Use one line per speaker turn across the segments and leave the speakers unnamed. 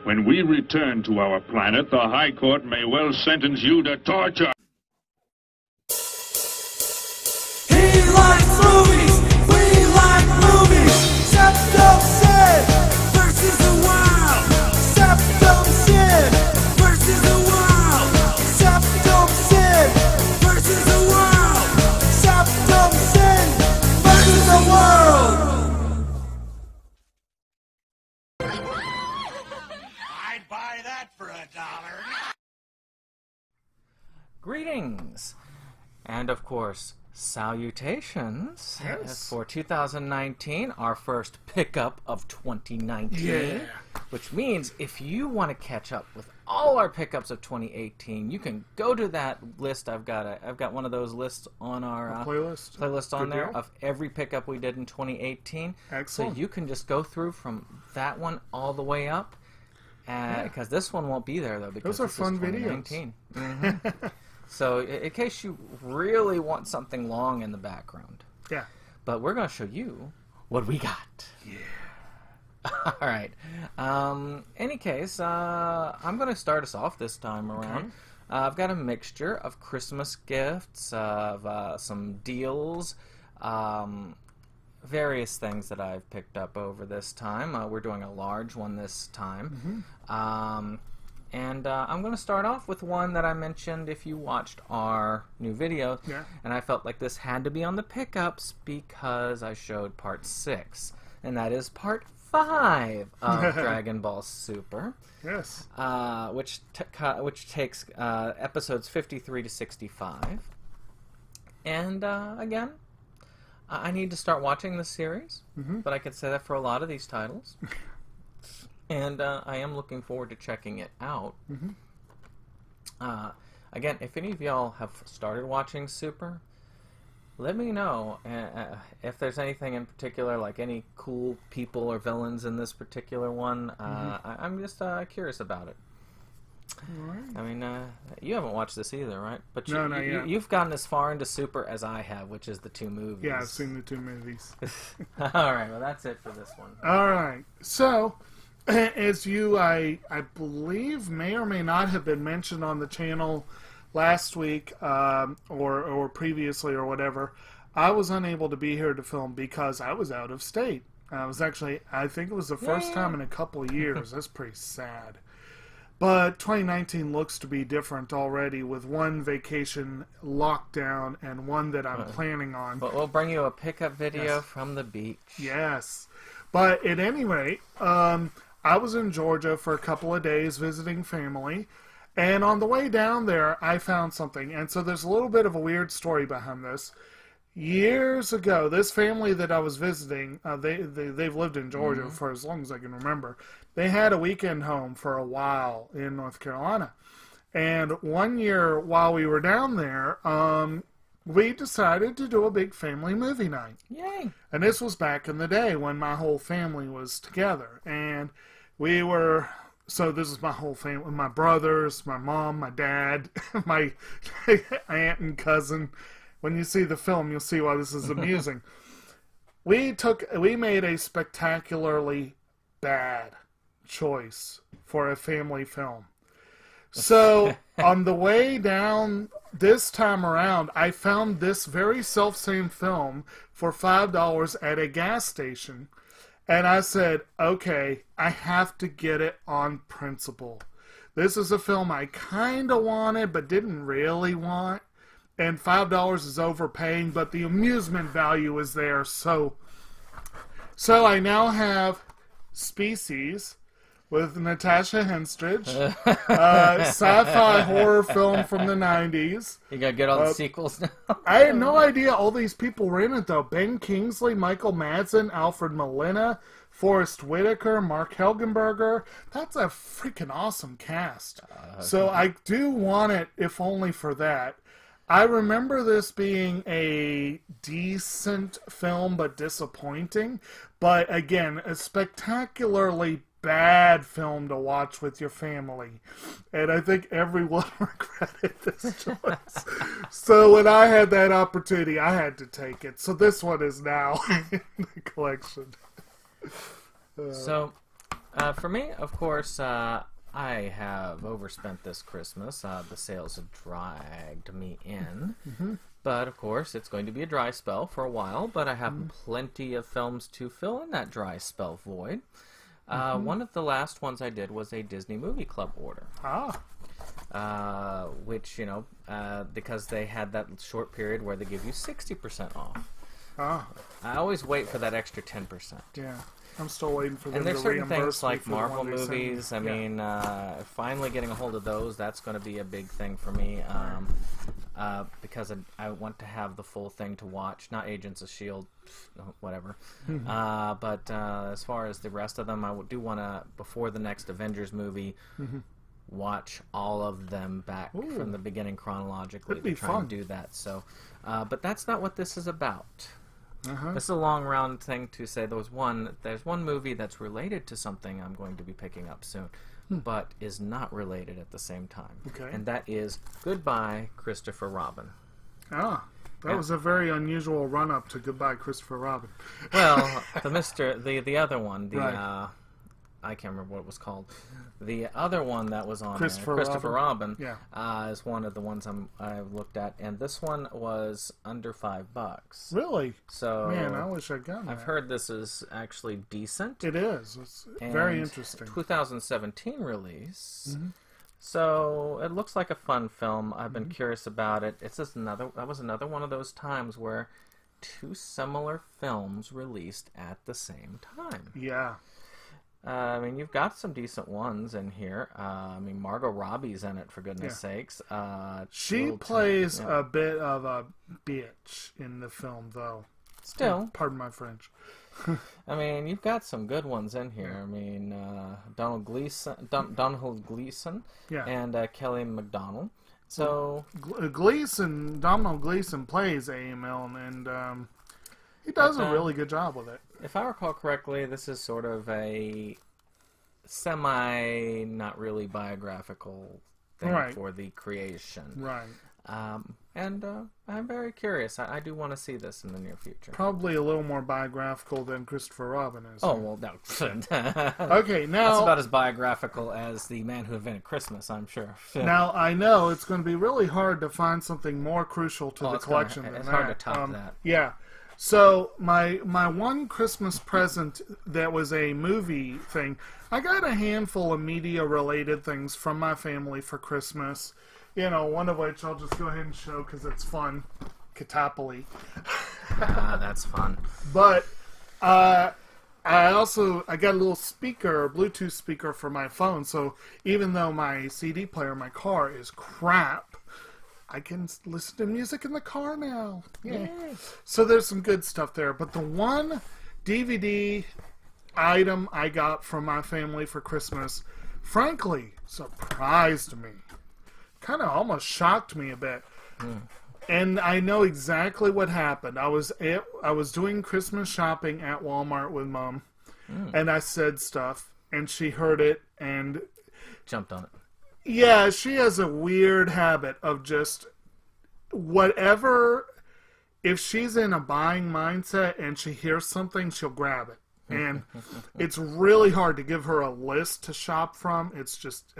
When we return to our planet, the High Court may well sentence you to torture.
He likes movies, we like movies. Septum Sin versus the world. Septum Sin versus the world. Septum Sin versus the world. Septum Sin versus the world.
I'd buy that for $1.
Greetings, and of course, salutations.
Yes.
For 2019, our first pickup of 2019.
Yeah.
Which means if you want to catch up with all our pickups of 2018, you can go to that list. I've got one of those lists on our
playlist
on
Good
there
deal.
of every pickup we did in 2018.
Excellent.
So you can just go through from that one all the way up. Because this one won't be there though. Because
Those are
this
fun
is
videos.
2019. Mhm. So in case you really want something long in the background.
Yeah.
But we're going to show you what we got. Yeah. All right. Any case, I'm going to start us off this time around.
Okay.
I've got a mixture of Christmas gifts, of some deals, various things that I've picked up over this time. We're doing a large one this time. And I'm going to start off with one that I mentioned if you watched our new video.
Yeah.
And I felt like this had to be on the pickups because I showed part 6. And that is part 5 of Dragon Ball Super.
Yes.
Which takes episodes 53 to 65. And again, I need to start watching this series. But I could say that for a lot of these titles. And I am looking forward to checking it out. Again, if any of y'all have started watching Super, let me know if there's anything in particular, like any cool people or villains in this particular one. I'm just curious about it.
Alright.
I mean, you haven't watched this either, right? But
No, not yet.
You've gotten as far into Super as I have, which is the 2 movies.
Yeah, I've seen the 2 movies.
All right, well, that's it for this one.
Alright. So, as you, I believe, may or may not have been mentioned on the channel last week or previously or whatever, I was unable to be here to film because I was out of state. I was actually, I think it was the first time in a couple of years. That's pretty sad. But 2019 looks to be different already with one vacation lockdown and one that I'm planning on.
But we'll bring you a pickup video
Yes.
from the beach.
Yes. But at any rate, I was in Georgia for a couple of days visiting family. And on the way down there, I found something. And so there's a little bit of a weird story behind this. Years ago, this family that I was visiting, they've lived in Georgia for as long as I can remember. They had a weekend home for a while in North Carolina. And one year while we were down there, we decided to do a big family movie night.
Yay!
And this was back in the day when my whole family was together. And we were... So this is my whole family, my brothers, my mom, my dad, my aunt and cousin. When you see the film, you'll see why this is amusing. We made a spectacularly bad choice for a family film. So on the way down this time around, I found this very self-same film for $5 at a gas station. And I said, okay, I have to get it on principle. This is a film I kind of wanted, but didn't really want. And $5 is overpaying, but the amusement value is there. So I now have Species with Natasha Henstridge, sci-fi horror film from the 90s.
You gotta get all the sequels now?
I had no idea all these people were in it, though. Ben Kingsley, Michael Madsen, Alfred Molina, Forrest Whitaker, Mark Helgenberger. That's a freaking awesome cast. So I do want it, if only for that. I remember this being a decent film, but disappointing. But again, a spectacularly bad film to watch with your family. And I think everyone regretted this choice. So when I had that opportunity, I had to take it. So this one is now in the collection.
So, For me, of course, I have overspent this Christmas. The sales have dragged me in. But, of course, it's going to be a dry spell for a while, but I have plenty of films to fill in that dry spell void. One of the last ones I did was a Disney Movie Club order. Which, because they had that short period where they give you 60% off. I always wait for that extra 10%.
Yeah. I'm still waiting for them
and there's
to
certain
reimburse
things
me
like
for the
Marvel
one they sent me.
movies. I mean, finally getting a hold of those, that's going to be a big thing for me. Because I want to have the full thing to watch. Not Agents of S.H.I.E.L.D., whatever. But as far as the rest of them, I do want to, before the next Avengers movie, watch all of them back from the beginning chronologically.
That'd be
try
fun.
and do that. So, but that's not what this is about. This is a long round thing to say there's one movie that's related to something I'm going to be picking up soon, but is not related at the same time.
Okay.
And that is Goodbye, Christopher Robin.
That was a very unusual run-up to Goodbye, Christopher Robin.
Well, the other one,
Right.
I can't remember what it was called. The other one that was on
Christopher
Robin,
Yeah.
is one of the ones I've looked at, and this one was under $5.
Really?
So
Man, I wish I'd gotten
I've
that.
heard this is actually decent.
It is. It's
And
very interesting.
2017 release. So it looks like a fun film. I've been curious about it. It's just that was another one of those times where two similar films released at the same time.
Yeah.
I mean, you've got some decent ones in here. I mean, Margot Robbie's in it, for goodness sakes.
She plays a bit of a bitch in the film, though.
Still.
Pardon my French.
I mean, you've got some good ones in here. I mean, Donald Gleason,
Yeah.
and Kelly MacDonald. So
Donald Gleason plays AML, and he does a really good job with it.
if I recall correctly, this is sort of a not really biographical thing
Right.
for the creation.
Right.
And I'm very curious. I do want to see this in the near future.
Probably a little more biographical than Christopher Robin is.
Oh, well, no.
Okay, now...
That's about as biographical as The Man Who Invented Christmas, I'm sure.
Now, I know it's going to be really hard to find something more crucial to the
it's
collection
gonna-
than
it's
that.
hard to top that.
Yeah. So, my one Christmas present that was a movie thing, I got a handful of media-related things from my family for Christmas. You know, one of which I'll just go ahead and show because it's fun. Catopoly.
That's fun.
But I got a little speaker, a Bluetooth speaker for my phone, so even though my CD player in my car is crap, I can listen to music in the car now. Yay. So there's some good stuff there. But the one DVD item I got from my family for Christmas, frankly, surprised me. Kind of almost shocked me a bit. And I know exactly what happened. I was doing Christmas shopping at Walmart with Mom, and I said stuff, and she heard it, and
Jumped on it.
yeah, she has a weird habit of just whatever. If she's in a buying mindset and she hears something, she'll grab it, and it's really hard to give her a list to shop from. It's just,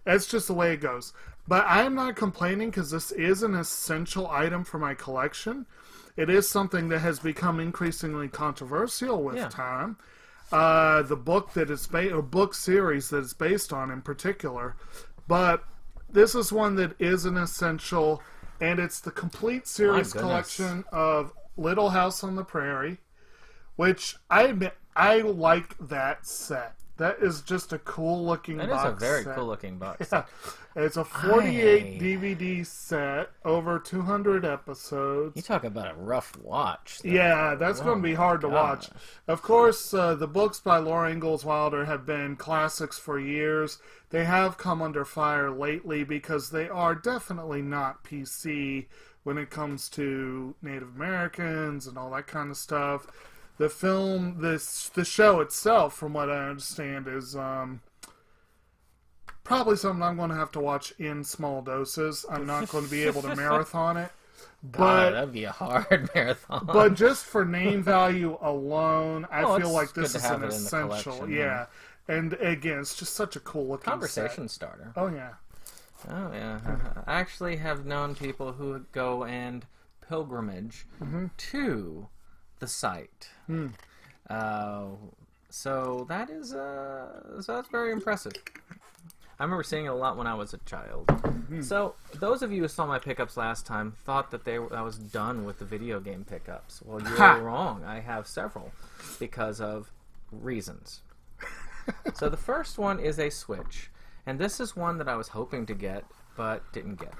that's just the way it goes. But I'm not complaining because this is an essential item for my collection. It is something that has become increasingly controversial with time. The book that it's book series that it's based on in particular. But this is one that is an essential, and it's the complete series collection of Little House on the Prairie, which I admit, I like that set. That is just a cool looking box set.
That is a very cool looking box set.
It's a 48 DVD set, over 200 episodes.
You talk about a rough watch. Though.
Yeah, that's going to be hard to watch. Of course, the books by Laura Ingalls Wilder have been classics for years. They have come under fire lately because they are definitely not PC when it comes to Native Americans and all that kind of stuff. The film, the show itself, from what I understand, is probably something I'm going to have to watch in small doses. I'm not going to be able to marathon it. But
that'd be a hard marathon.
But just for name value alone, I feel like this
good to
is
have
an
it in the
essential.
collection,
Yeah. And again, it's just such a cool looking
Conversation
set.
starter.
Oh yeah.
Oh, yeah. I actually have known people who go and pilgrimage to the site. So that is so that's very impressive. I remember seeing it a lot when I was a child. So those of you who saw my pickups last time thought that I was done with the video game pickups. Well, you're wrong. I have several because of reasons. So the first one is a Switch. And this is one that I was hoping to get, but didn't get.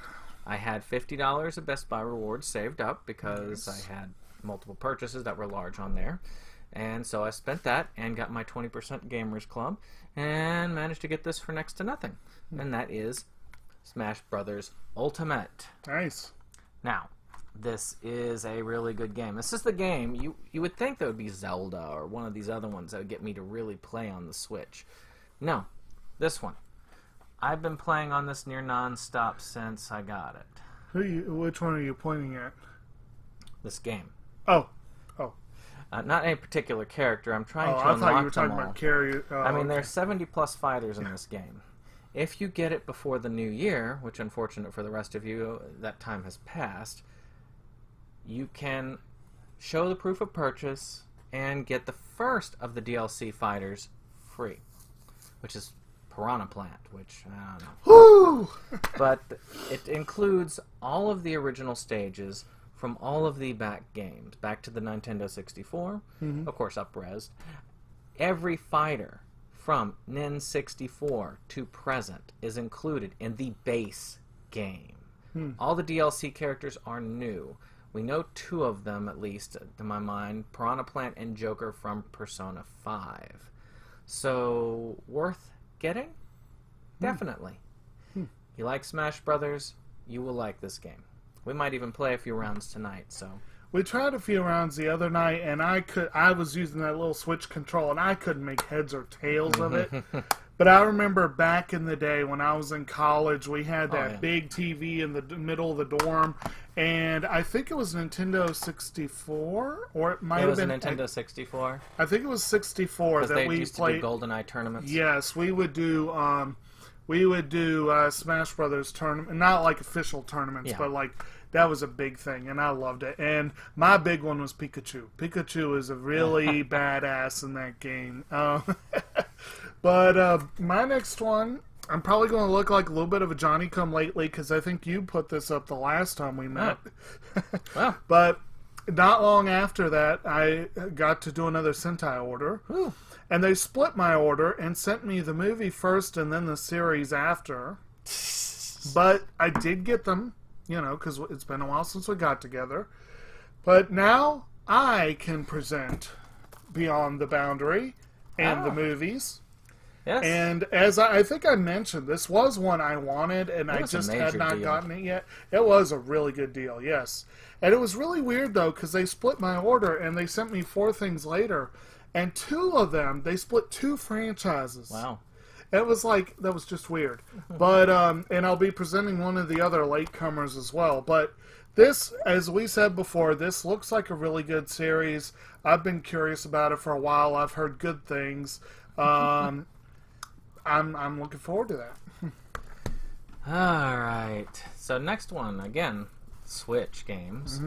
I had $50 of Best Buy rewards saved up because I had multiple purchases that were large on there. And so I spent that and got my 20% Gamers Club and managed to get this for next to nothing. And that is Smash Brothers Ultimate.
Nice.
Now, this is a really good game. This is the game, you would think that would be Zelda or one of these other ones that would get me to really play on the Switch. No, this one. I've been playing on this near non-stop since I got it.
Which one are you pointing at?
This game.
Oh.
Not any particular character. I'm trying to
I
unlock
thought you were
them
talking
all.
about carry.
I mean, there's 70-plus fighters in this game. If you get it before the new year, which, unfortunate for the rest of you, that time has passed, you can show the proof of purchase and get the first of the DLC fighters free, which is Piranha Plant, which, I don't know.
Woo!
But it includes all of the original stages from all of the back games, back to the Nintendo 64, of course up-resed. Every fighter from N64 to present is included in the base game. All the DLC characters are new. We know 2 of them, at least, to my mind, Piranha Plant and Joker from Persona 5. So, worth getting? Definitely. You like Smash Brothers, you will like this game. We might even play a few rounds tonight, so...
We tried a few rounds the other night, and I was using that little Switch control, and I couldn't make heads or tails of it. But I remember back in the day when I was in college, we had that big TV in the middle of the dorm, and I think it was Nintendo 64, or it might have been
Nintendo 64.
I think it was 64 that we
used
played.
to do GoldenEye tournaments.
Yes, we would do Smash Brothers tournament, not like official tournaments, but like that was a big thing, and I loved it. And my big one was Pikachu. Pikachu is a really badass in that game. But my next one, I'm probably going to look like a little bit of a Johnny-come-lately because I think you put this up the last time we met.
Wow.
But not long after that, I got to do another Sentai order.
Ooh.
And they split my order and sent me the movie first and then the series after. But I did get them, because it's been a while since we got together. But now I can present Beyond the Boundary and the movies.
Yes.
And as I think I mentioned, this was one I wanted, and I just had not gotten it yet. It was a really good deal, yes. And it was really weird, though, because they split my order, and they sent me 4 things later. And 2 of them, they split 2 franchises.
Wow.
It was like, that was just weird. But, and I'll be presenting one of the other latecomers as well. But this, as we said before, this looks like a really good series. I've been curious about it for a while. I've heard good things. I'm looking forward to that.
Alright. So next one, again, Switch games.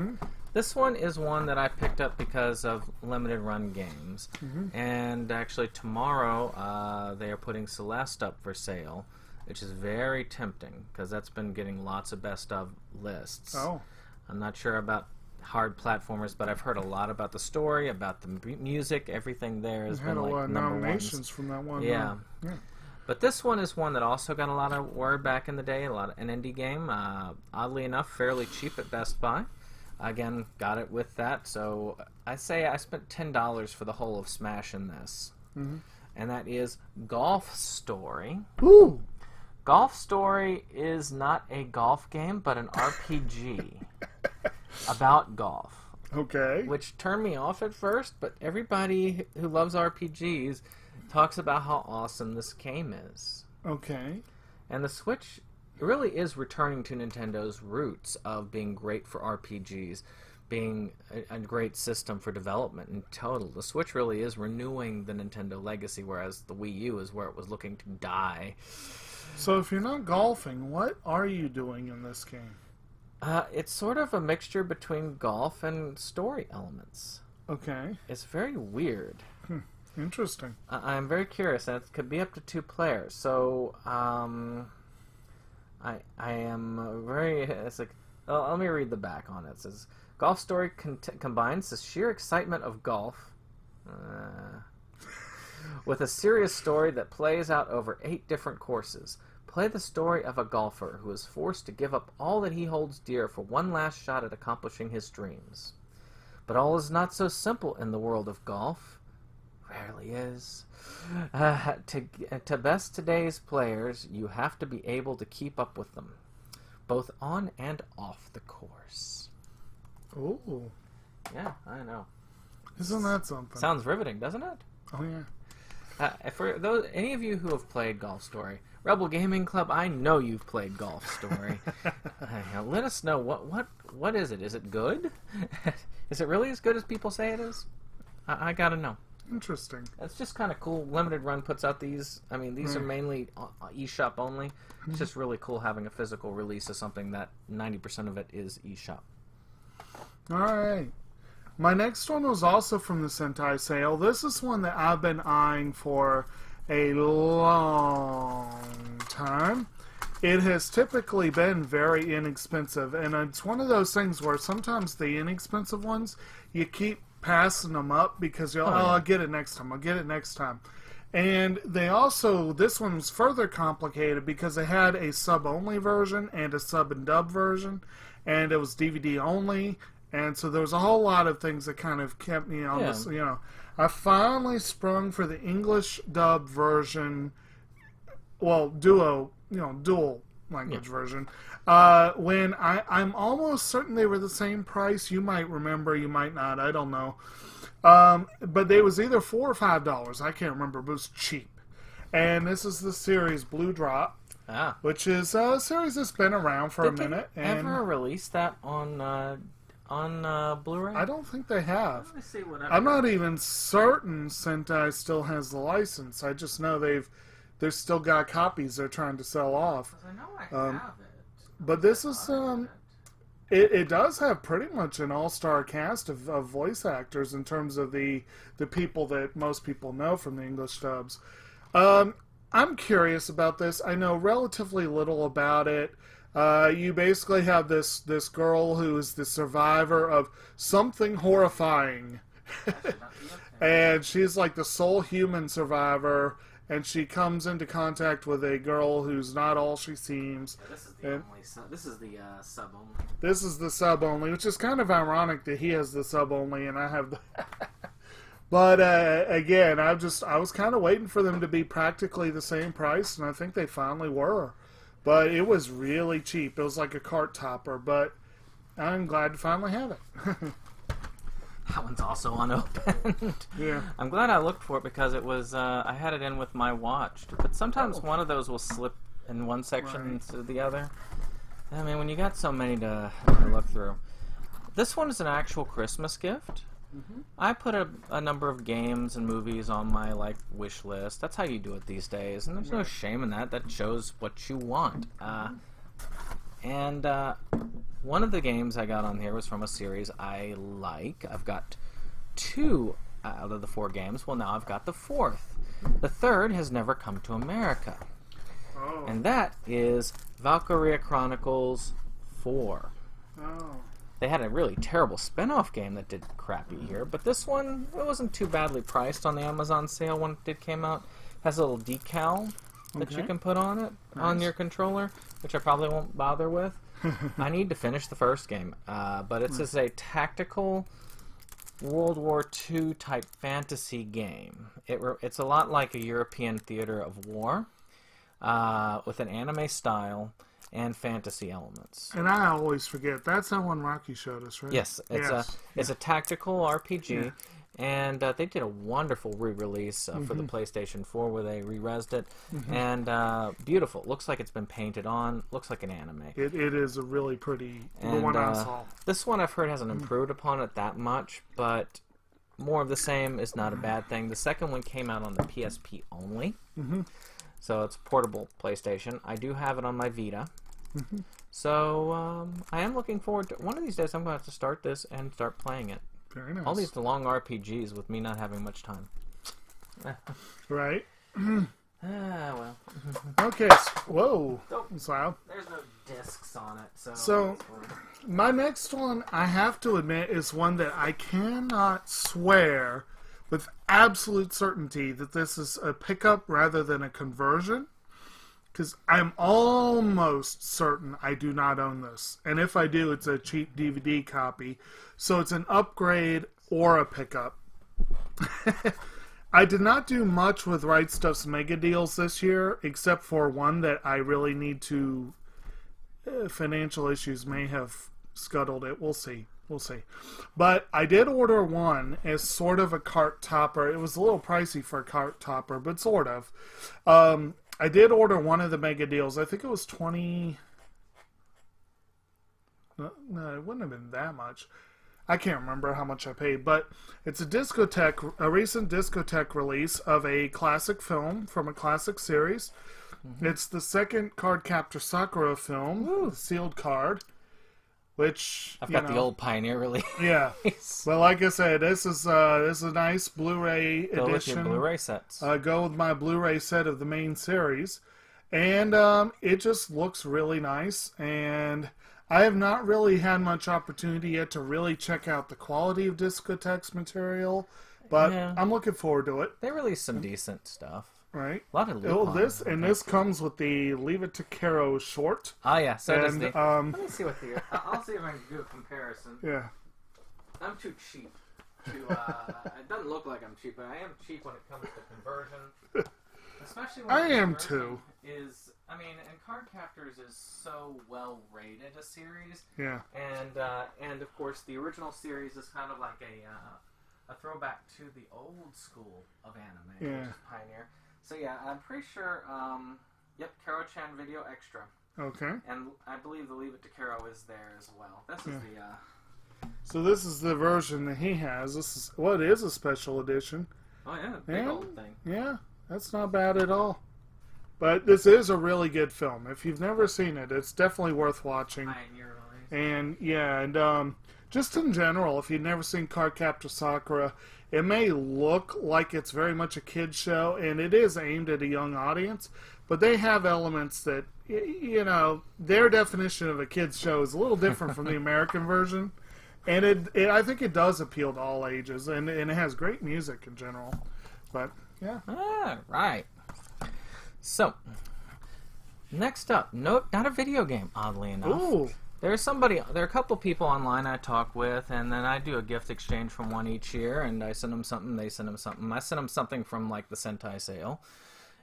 This one is one that I picked up because of limited run games. And actually tomorrow they are putting Celeste up for sale, which is very tempting because that's been getting lots of best of lists.
Oh.
I'm not sure about hard platformers, but I've heard a lot about the story, about the music, everything there has been like number
nominations
ones.
from that one.
Yeah. But this one is one that also got a lot of word back in the day, an indie game. Oddly enough, fairly cheap at Best Buy. Again, got it with that, so I say I spent $10 for the whole of Smash in this. And that is Golf Story.
Ooh.
Golf Story is not a golf game, but an RPG about golf.
Okay.
Which turned me off at first, but everybody who loves RPGs talks about how awesome this game is.
Okay.
And the Switch really is returning to Nintendo's roots of being great for RPGs, being a great system for development in total. The Switch really is renewing the Nintendo legacy, whereas the Wii U is where it was looking to die.
So if you're not golfing, what are you doing in this game?
It's sort of a mixture between golf and story elements.
Okay.
It's very weird.
Interesting.
I'm very curious, and it could be up to 2 players. So, I am very... It's like, let me read the back on it. It says, Golf Story combines the sheer excitement of golf with a serious story that plays out over 8 different courses. Play the story of a golfer who is forced to give up all that he holds dear for one last shot at accomplishing his dreams. But all is not so simple in the world of golf. Rarely is. To best today's players, you have to be able to keep up with them, both on and off the course.
Ooh.
Yeah, I know.
Isn't that something?
Sounds riveting, doesn't it?
Oh, yeah.
For those, any of you who have played Golf Story, Rebel Gaming Club, I know you've played Golf Story. Let us know, what is it? Is it good? Is it really as good as people say it is? I gotta know.
Interesting.
It's just kind of cool. Limited Run puts out these. I mean, these are mainly eShop only. It's just really cool having a physical release of something that 90% of it is eShop.
All right. My next one was also from the Sentai sale. This is one that I've been eyeing for a long time. It has typically been very inexpensive, and it's one of those things where sometimes the inexpensive ones, you keep passing them up because you'll, I'll get it next time, I'll get it next time. And they also, this one's further complicated because they had a sub-only version and a sub and dub version, and it was DVD only, and so there was a whole lot of things that kind of kept me on this, you know. I finally sprung for the English dub version, well, dual language version, when I'm almost certain they were the same price. You might remember, you might not, I don't know. But they was either $4 or $5, I can't remember, but it was cheap. And this is the series Blue Drop, which is a series that's been around for a minute.
Did they ever release that on Blu-ray?
I don't think they have.
Let me see what
I'm not even certain Sentai still has the license. I just know they've still got copies they're trying to sell off.
I know I have it.
But this is it does have pretty much an all-star cast of voice actors in terms of the people that most people know from the English dubs. I'm curious about this. I know relatively little about it. You basically have this girl who is the survivor of something horrifying. And she's like the sole human survivor, and she comes into contact with a girl who's not all she seems.
Yeah, this is the sub only.
This is the sub only, which is kind of ironic that he has the sub only and I have the... But again, I was kind of waiting for them to be practically the same price, and I think they finally were. But it was really cheap. It was like a cart topper, but I'm glad to finally have it.
That one's also unopened.
Yeah.
I'm glad I looked for it because it was, I had it in with my watch. But sometimes one of those will slip in one section to the other. I mean, when you got so many to look through. This one is an actual Christmas gift. I put a number of games and movies on my wish list. That's how you do it these days, and there's no shame in that. That shows what you want. And one of the games I got on here was from a series I like. I've got 2 out of the 4 games. Well, now I've got the 4th. The 3rd has never come to America, and that is Valkyria Chronicles 4. They had a really terrible spin-off game that did crappy here, but this one, it wasn't too badly priced on the Amazon sale when it came out. It has a little decal that you can put on it, on your controller, which I probably won't bother with. I need to finish the first game, but it's just a tactical World War II type fantasy game. It's a lot like a European theater of war, with an anime style and fantasy elements.
And I always forget. That's that one Rocky showed us, right?
Yes, it's a tactical RPG. And they did a wonderful re-release for the PlayStation 4 where they re-resed it. And beautiful. Looks like it's been painted on. Looks like an anime.
It is a really pretty, the
And,
one I saw.
this one I've heard hasn't improved upon it that much, but more of the same is not a bad thing. The second one came out on the PSP only. So it's portable PlayStation. I do have it on my Vita. So I am looking forward to... One of these days I'm going to have to start this and start playing it.
Very nice.
All these long RPGs with me not having much time.
Right.
Well.
Okay. Whoa. That's loud.
There's no discs on it,
So, my next one, I have to admit, is one that I cannot swear with absolute certainty that this is a pickup rather than a conversion. Because I'm almost certain I do not own this. And if I do, it's a cheap DVD copy. So it's an upgrade or a pickup. I did not do much with Right Stuff's mega deals this year, except for one that I really need to... financial issues may have scuttled it. We'll see. We'll see. But I did order one as sort of a cart topper. It was a little pricey for a cart topper, but sort of. I did order one of the mega deals. I think it was 20... No, it wouldn't have been that much. I can't remember how much I paid, but it's a recent Discotheque release of a classic film from a classic series. It's the second Cardcaptor Sakura film, the sealed card, which
I've got the old Pioneer release.
Yeah, but like I said, this is a nice Blu-ray
Go
edition.
with your Blu-ray sets.
Go with my Blu-ray set of the main series, and it just looks really nice. And I have not really had much opportunity yet to really check out the quality of Discotheque's material, but
Yeah.
I'm looking forward to it.
They released some decent stuff.
Right.
A lot of
Oh,
Lupin.
this comes with the Leave It to Caro short.
Oh yeah, so does
And
the... Let me see what the... I'll see if I can do a comparison.
Yeah.
I'm too cheap to... it doesn't look like I'm cheap, but I am cheap when it comes to conversion. Especially when
I
the
am
conversion
too.
Is, I mean, and Cardcaptors is so well rated a series,
Yeah.
and of course the original series is kind of like a throwback to the old school of anime,
Yeah.
which is Pioneer. So yeah, I'm pretty sure. Yep, Karo-chan Video Extra,
Okay.
and I believe the Leave It to Karo is there as well. This is
So this is the version that he has. This is it is a special edition.
oh yeah, big old thing.
Yeah, that's not bad at all. But this is a really good film. If you've never seen it, it's definitely worth watching.
Pioneer release.
And yeah, and just in general, if you've never seen Cardcaptor Sakura, it may look like it's very much a kid's show, and it is aimed at a young audience, but they have elements that, you know, their definition of a kid's show is a little different from the American version, and I think it does appeal to all ages, and it has great music in general. But yeah,
Ah, right. So, next up, not a video game, oddly enough.
ooh,
There are a couple people online I talk with, and then I do a gift exchange from one each year, and I send them something, they send them something. I sent him something from, like, the Sentai sale,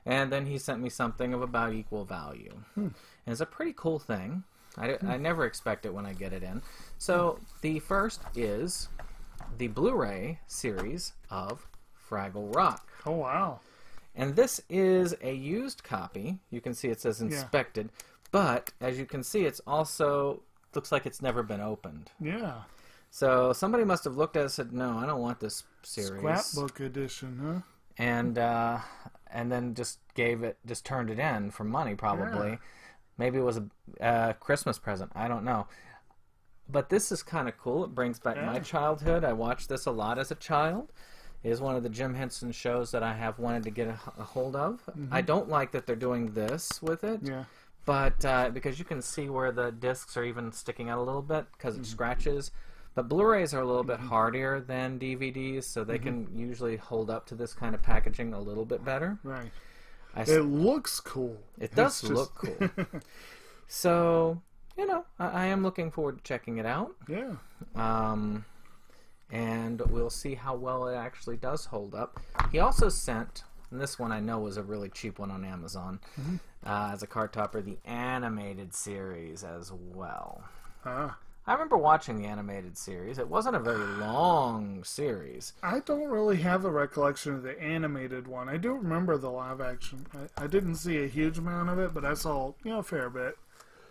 and then he sent me something of about equal value. And it's a pretty cool thing. I never expect it when I get it in. So, the first is the Blu-ray series of Fraggle Rock.
oh wow,
And this is a used copy. You can see it says inspected, but as you can see, it's also looks like it's never been opened.
yeah,
So somebody must have looked at it and said, "No, I don't want this series."
scrapbook edition, huh?
And then just turned it in for money, probably.
Yeah.
Maybe it was a Christmas present. I don't know. But this is kind of cool. It brings back my childhood. I watched this a lot as a child. It is one of the Jim Henson shows that I have wanted to get a hold of. I don't like that they're doing this with it.
Yeah.
But because you can see where the discs are even sticking out a little bit because it scratches. But Blu-rays are a little bit hardier than DVDs, so they can usually hold up to this kind of packaging a little bit better.
Right.
I
It looks cool.
It does
It's just-
look cool. So, you know, I am looking forward to checking it out.
Yeah.
And we'll see how well it actually does hold up. He also sent, and this one I know was a really cheap one on Amazon, as a card topper, the animated series as well.
Ah.
I remember watching the animated series. It wasn't a very long series.
I don't really have a recollection of the animated one. I do remember the live action. I didn't see a huge amount of it, but I saw, a fair bit.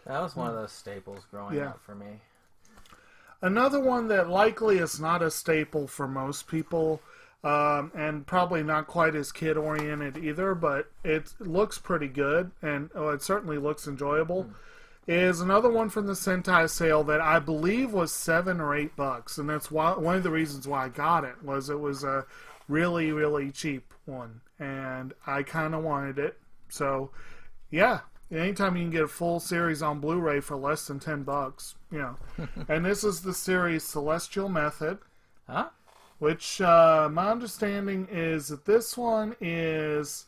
That was one of those staples growing up for me.
Another one that likely is not a staple for most people, and probably not quite as kid-oriented either, but it looks pretty good, and it certainly looks enjoyable, is another one from the Sentai sale that I believe was $7 or $8, and that's one of the reasons why I got it, was a really, really cheap one, and I kind of wanted it. So, yeah, anytime you can get a full series on Blu-ray for less than $10, And this is the series Celestial Method.
Huh?
Which, my understanding is that this one is...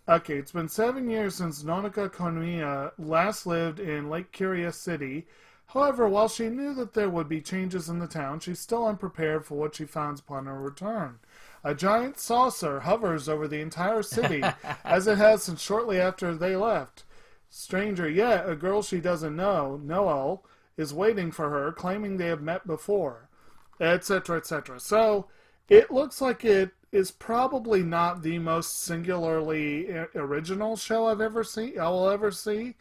Okay, it's been 7 years since Nonika Konomiya last lived in Lake Curious City. However, while she knew that there would be changes in the town, she's still unprepared for what she finds upon her return. A giant saucer hovers over the entire city, as it has since shortly after they left. Stranger yet, a girl she doesn't know, Noel, is waiting for her, claiming they have met before, etc., etc. So, it looks like it is probably not the most singularly original show I will ever see,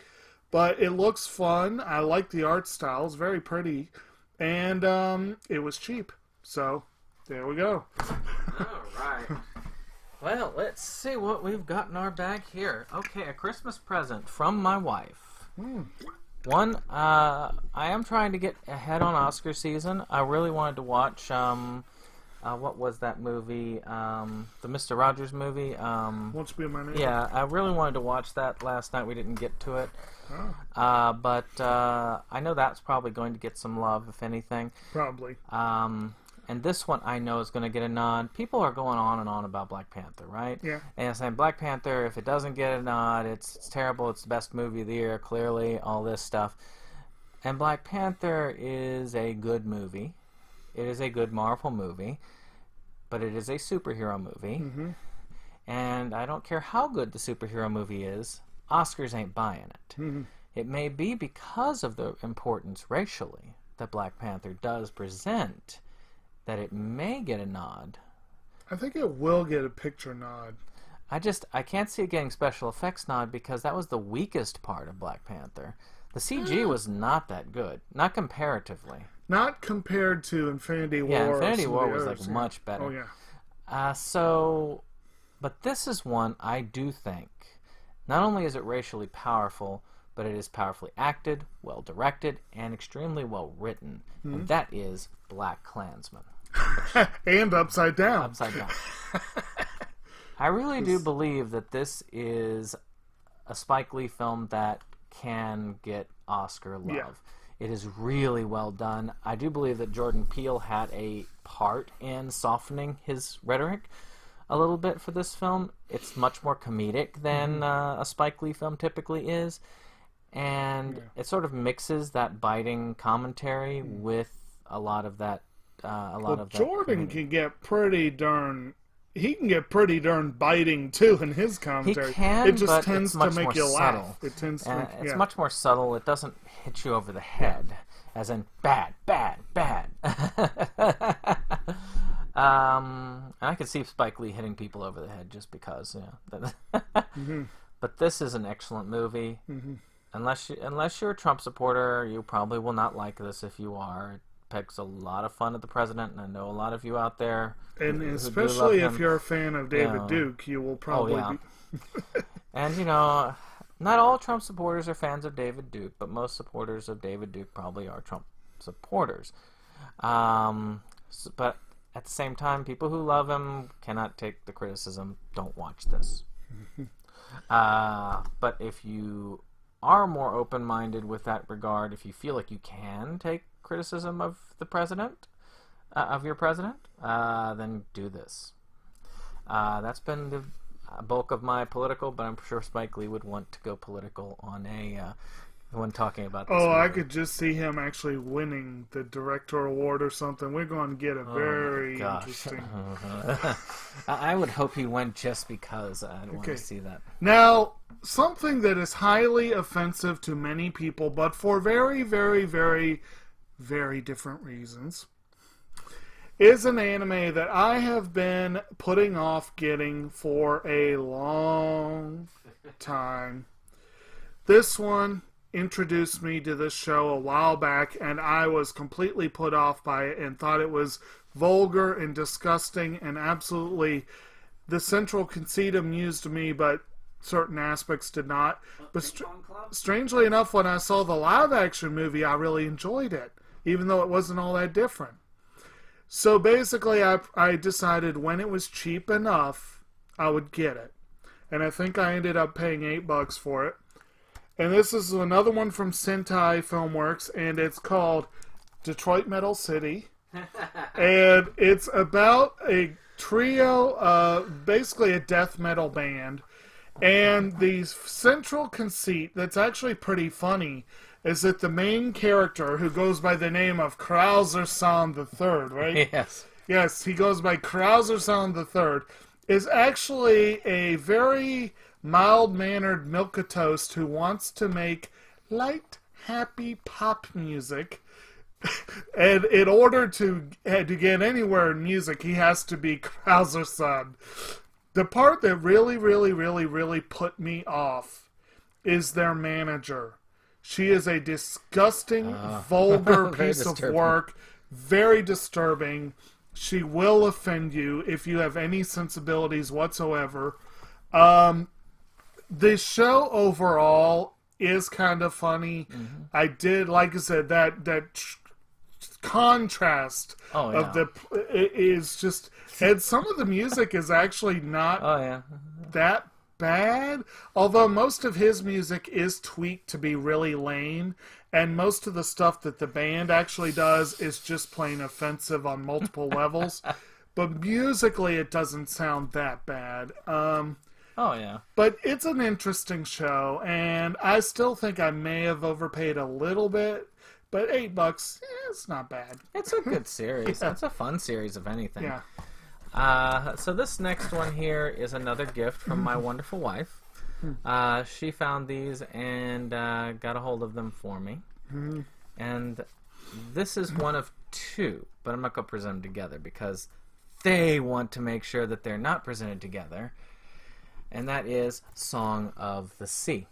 but it looks fun. I like the art style; it's very pretty, and it was cheap. So there we go.
All right. Well, let's see what we've got in our bag here. Okay, a Christmas present from my wife. One, I am trying to get ahead on Oscar season. I really wanted to watch. What was that movie? The Mr. Rogers movie.
Won't You Be My Neighbor?
Yeah, I really wanted to watch that last night. We didn't get to it.
Oh.
But I know that's probably going to get some love, if anything.
Probably.
And this one I know is going to get a nod. People are going on and on about Black Panther, right?
Yeah.
And saying Black Panther, if it doesn't get a nod, it's terrible. It's the best movie of the year, clearly, all this stuff. And Black Panther is a good movie. It is a good Marvel movie. But it is a superhero movie.
Mm-hmm.
And I don't care how good the superhero movie is, Oscars ain't buying it.
Mm-hmm.
It may be because of the importance racially that Black Panther does present that it may get a nod.
I think it will get a picture nod.
I can't see it getting special effects nod because that was the weakest part of Black Panther. The CG was not that good, not comparatively.
Not compared to Infinity War.
Yeah, Infinity
or
War
some of
was
the
like
others,
much better.
Oh yeah.
But this is one I do think. Not only is it racially powerful, but it is powerfully acted, well directed, and extremely well written. And that is Black Klansman.
And Upside Down.
Upside Down. I really do believe that this is a Spike Lee film that can get Oscar love.
Yeah.
It is really well done. I do believe that Jordan Peele had a part in softening his rhetoric a little bit for this film. It's much more comedic than a Spike Lee film typically is. And it sort of mixes that biting commentary with a lot of that.
Jordan can get pretty darn. He can get pretty darn biting too in his commentary.
He can,
it just
but
tends
it's much
to make
more
you
subtle.
laugh. It tends to. Make,
It's much more subtle. It doesn't hit you over the head, as in bad, bad, bad. And I could see Spike Lee hitting people over the head just because, But this is an excellent movie. Unless you're a Trump supporter, you probably will not like this. If you are, it pokes a lot of fun at the president, and I know a lot of you out there.
And
who
especially
do love
if
him.
you're a fan of David Duke, you will probably. Be...
And not all Trump supporters are fans of David Duke, but most supporters of David Duke probably are Trump supporters. But at the same time, people who love him cannot take the criticism. Don't watch this. But if you are more open-minded with that regard, if you feel like you can take criticism of the president, of your president, then do this. That's been the bulk of my political, but I'm sure Spike Lee would want to go political on when talking about this movie.
I could just see him actually winning the director award or something. We're going to get a very interesting.
I would hope he went just because I'd want to see that.
Now, something that is highly offensive to many people, but for very, very, very very different reasons, is an anime that I have been putting off getting for a long time. This one introduced me to this show a while back, and I was completely put off by it and thought it was vulgar and disgusting and absolutely... The central conceit amused me, but certain aspects did not. But strangely enough, when I saw the live-action movie, I really enjoyed it, even though it wasn't all that different. So basically, I decided when it was cheap enough, I would get it. And I think I ended up paying $8 for it. And this is another one from Sentai Filmworks, and it's called Detroit Metal City. And it's about a trio, basically a death metal band. And the central conceit that's actually pretty funny is that the main character, who goes by the name of Krauser-san III, right?
Yes.
Yes, he goes by Krauser-san III, is actually a very mild-mannered milquetoast who wants to make light, happy pop music. And in order to get anywhere in music, he has to be Krauser-san. The part that really put me off is their manager. She is a disgusting, vulgar piece of work. Very disturbing. She will offend you if you have any sensibilities whatsoever. The show overall is kind of funny. Mm-hmm. I did, like I said, that contrast of the is just, and some of the music is actually not that bad, although most of his music is tweaked to be really lame, and most of the stuff that the band actually does is just plain offensive on multiple levels. But musically it doesn't sound that bad. But it's an interesting show, and I still think I may have overpaid a little bit, but $8, it's not bad.
It's a good series. It's a fun series, if anything.
Yeah.
So this next one here is another gift from my wonderful wife. She found these and got a hold of them for me. And this is one of two, but I'm not going to present them together because they want to make sure that they're not presented together. And that is Song of the Sea.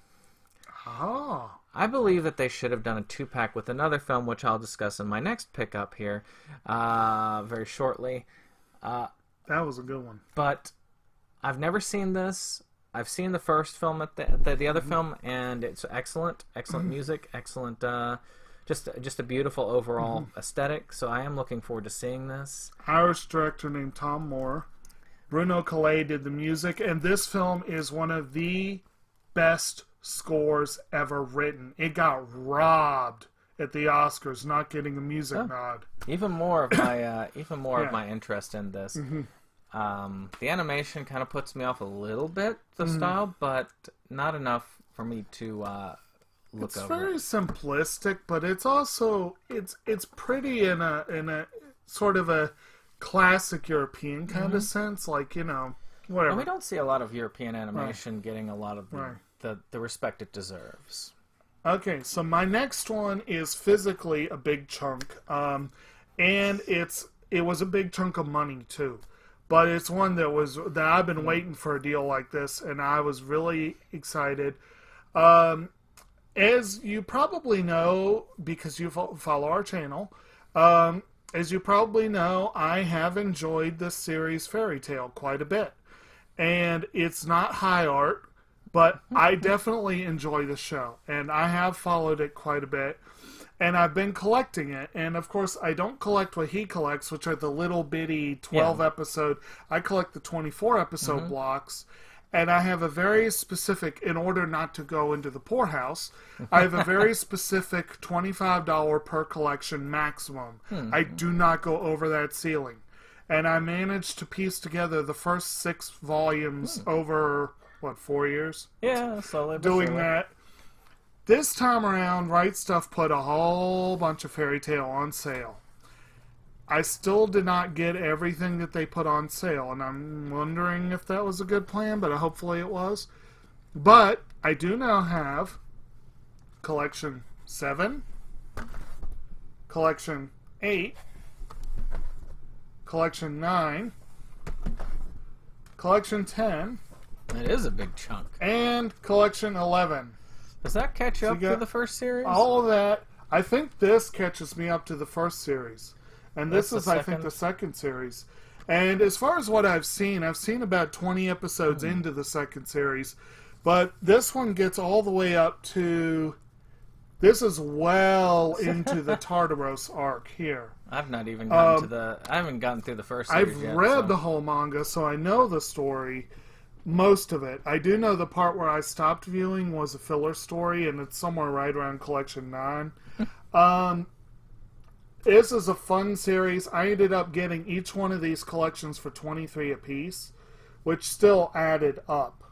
Oh.
I believe that they should have done a 2-pack with another film, which I'll discuss in my next pickup here very shortly.
That was a good one.
But I've never seen this. I've seen the first film at the other film, and it's excellent music, excellent, just a beautiful overall aesthetic. So I am looking forward to seeing this.
Irish director named Tom Moore. Bruno Calais did the music, and this film is one of the best scores ever written. It got robbed at the Oscars, not getting a music nod.
Even more of my interest in this. The animation kind of puts me off a little bit, the style, but not enough for me to look over.
It's very simplistic, but it's also it's pretty in a sort of a classic European kind of sense, like, you know, whatever.
And we don't see a lot of European animation getting a lot of the respect it deserves.
Okay, so my next one is physically a big chunk, and it was a big chunk of money too, but it's one that I've been waiting for a deal like this, and I was really excited. As you probably know, because you follow our channel, as you probably know, I have enjoyed this series Fairy Tail quite a bit, and it's not high art. But I definitely enjoy the show, and I have followed it quite a bit, and I've been collecting it. And, of course, I don't collect what he collects, which are the little bitty 12-episode. I collect the 24-episode blocks, and I have a very specific, in order not to go into the poorhouse, I have a very specific $25 per collection maximum. I do not go over that ceiling. And I managed to piece together the first 6 volumes over... 4 years?
Yeah, slowly.
Doing that. This time around, Right Stuff put a whole bunch of Fairy Tail on sale. I still did not get everything that they put on sale, and I'm wondering if that was a good plan, but hopefully it was. But I do now have Collection 7, Collection 8, Collection 9, Collection 10,
It is a big chunk.
and Collection 11.
Does that catch you up
got
to the first series?
All of that. I think this catches me up to the first series. And this
That's
is,
the
I think,
second?
the second series. And as far as what I've seen about 20 episodes into the second series. But this one gets all the way up to... This is well into the Tartaros arc here.
I've not even gotten to the... I haven't gotten through the first series
I've
yet.
read
so.
the whole manga, so I know the story. Most of it. I do know the part where I stopped viewing was a filler story, and it's somewhere right around Collection 9. This is a fun series. I ended up getting each one of these collections for $23 apiece, which still added up.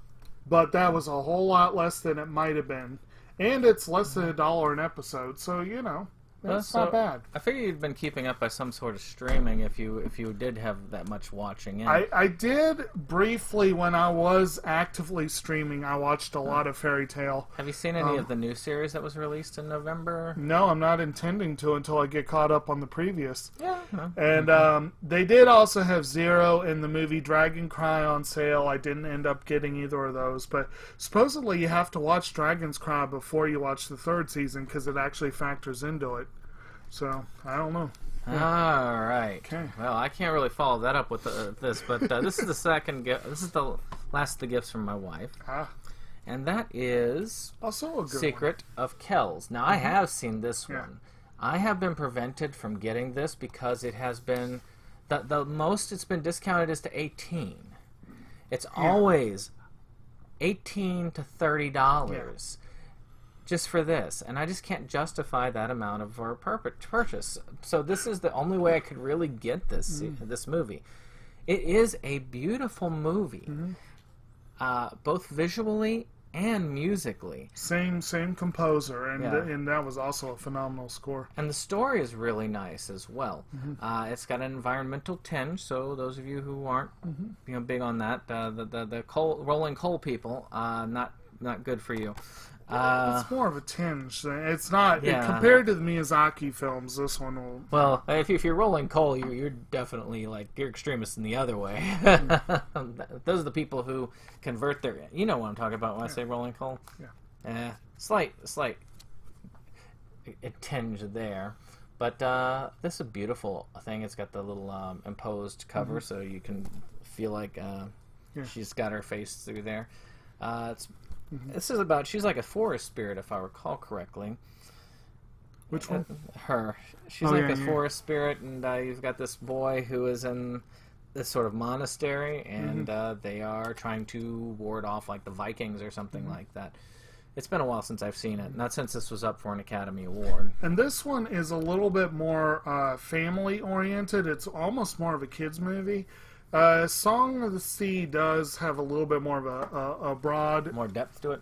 But that was a whole lot less than it might have been. And it's less than $1 an episode, so, you know, that's not bad.
I figure you'd been keeping up by some sort of streaming if you did have that much watching in.
I did briefly when I was actively streaming. I watched a lot of Fairy Tail.
Have you seen any of the new series that was released in November?
No, I'm not intending to until I get caught up on the previous.
Yeah. No.
And they did also have Zero and the movie Dragon Cry on sale. I didn't end up getting either of those, but supposedly you have to watch Dragon's Cry before you watch the third season because it actually factors into it. So, I don't know.
All right.
Okay.
Well, I can't really follow that up with this, but this is the second gift. This is the last of the gifts from my wife, and that is
Also a good
Secret of Kells. Now, I have seen this
Yeah.
one. I have been prevented from getting this because it has been the most it's been discounted is to 18. It's always $18 to $30 just for this, and I just can't justify that amount of our purchase. So this is the only way I could really get this this movie. It is a beautiful movie, both visually and musically.
Same composer, and
Yeah.
and that was also a phenomenal score.
And the story is really nice as well. It's got an environmental tinge, so those of you who aren't big on that, the rolling coal people, not good for you.
It's more of a tinge. It's not
Yeah.
compared to the Miyazaki films. This one will.
Well, if you're rolling coal, you're definitely you're extremists in the other way. Those are the people who convert their. You know what I'm talking about when I say rolling coal.
Yeah.
Slight a tinge there, but this is a beautiful thing. It's got the little imposed cover, so you can feel like she's got her face through there. This is about she's like a forest spirit, if I recall correctly.
Which one?
Her. She's a forest spirit, and you've got this boy who is in this sort of monastery, and they are trying to ward off like the Vikings or something like that. It's been a while since I've seen it, not since this was up for an Academy Award.
And this one is a little bit more family-oriented. It's almost more of a kids' movie. Song of the Sea does have a little bit more of a broad...
More depth to it?